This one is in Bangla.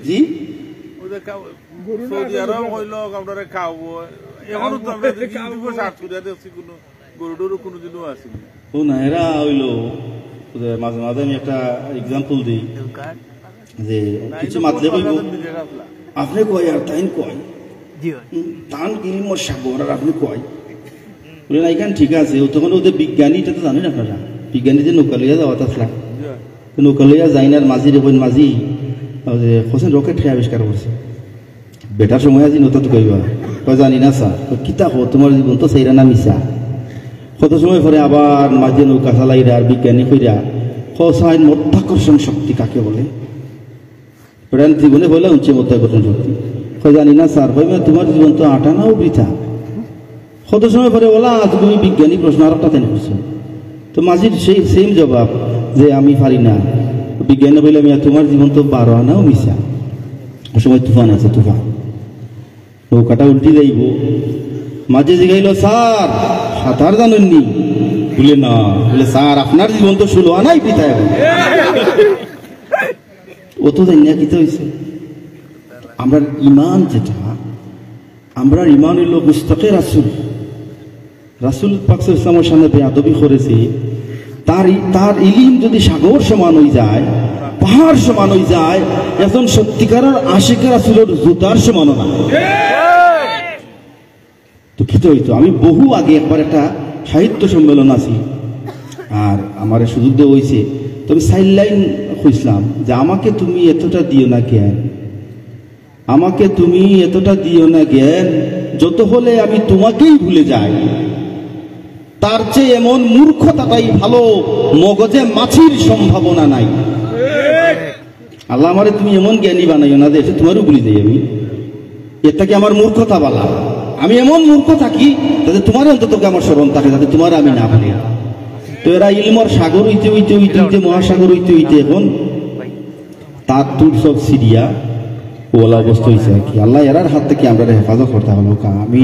জি সৌদি আরব হইল আপনারা খাওয়াবো এখনো তো আমরা ইউটিউবে সার্চ করে দেখছি কোনো গরুডোরও কোনোদিনও আসেনি ও না এরা হইল মাঝে মাঝে আমি একটা এক্সাম্পল দিই যে কিছু মাতলে কইব আপনি কয় আর তাইন কয় টান গিরি মোর সাগর আর আপনি কয় বলে না এখানে ঠিক আছে ও তখন ওদের বিজ্ঞানী এটা তো জানেন আপনারা বিজ্ঞানী যে নৌকা লইয়া যাওয়া আসলা নৌকা লইয়া যাই না মাঝি রেবেন মাঝি হোসেন রকেট খেয়ে আবিষ্কার করছে বেটার সময় আজি নতা তো কইবা কয় জানি না স্যার কিতা হো তোমার জীবন তো সেইরা না মিশা কত সময় পরে আবার মাঝে নৌকা চালাইরা আর বিজ্ঞানী কইরা হোসাইন মধ্যাকর্ষণ শক্তি কাকে বলে প্রাণ জীবনে বলে উচ্চ মধ্যাকর্ষণ শক্তি কয় জানি না স্যার কই তোমার জীবন তো আটানাও বৃথা কত সময় পরে বলা তুমি বিজ্ঞানী প্রশ্ন আর একটা তেনে করছো তো মাঝির সেই সেম জবাব যে আমি পারি না বিজ্ঞানী বলে আমি তোমার জীবন তো 12 আনাও মিশা ও সময় তুফান আছে তুফান নৌকাটা উল্টি যাইব মাঝে জিগাইল স্যার সাঁতার জানেননি বলে না বলে স্যার আপনার জীবন তো 16 আনাই পিতায় ও তো জানি না কিতে হয়েছে আমরা ইমান যেটা আমরা ইমান হইল মুস্তাকে রাসূল রাসূল পাক সাল্লাল্লাহু আলাইহি ওয়াসাল্লামের সামনে বেয়াদবি করেছে তার ইলম যদি সাগর সমান হয়ে যায় পাহাড় সমান হয়ে যায় একজন সত্যিকারের আশিকের রাসূলের জুতার সমান না তো কি তো হইতো আমি বহু আগে একবার একটা সাহিত্য সম্মেলন আছি আর আমার সুযোগ দেওয়া হয়েছে তবে সাইডলাইন খুঁজলাম যে আমাকে তুমি এতটা দিও না জ্ঞান আমাকে তুমি এতটা দিও না জ্ঞান যত হলে আমি তোমাকেই ভুলে যাই তার চেয়ে এমন মূর্খতাটাই ভালো মগজে মাছির সম্ভাবনা নাই আল্লাহ আমারে তুমি এমন জ্ঞানী বানাইও না যে তোমারও ভুলে যাই আমি এটা কি আমার মূর্খতা বলা আমি এমন মূর্খ থাকি যাতে তোমার অন্তত আমার স্মরণ থাকে যাতে তোমার আমি না ভুলি তো এরা ইলমর সাগর হইতে হইতে হইতে হইতে মহাসাগর হইতে হইতে এখন তার তুর সব সিরিয়া ওলা অবস্থা হয়েছে আর কি আল্লাহ এরার হাত থেকে আমরা হেফাজত করতে হলো আমি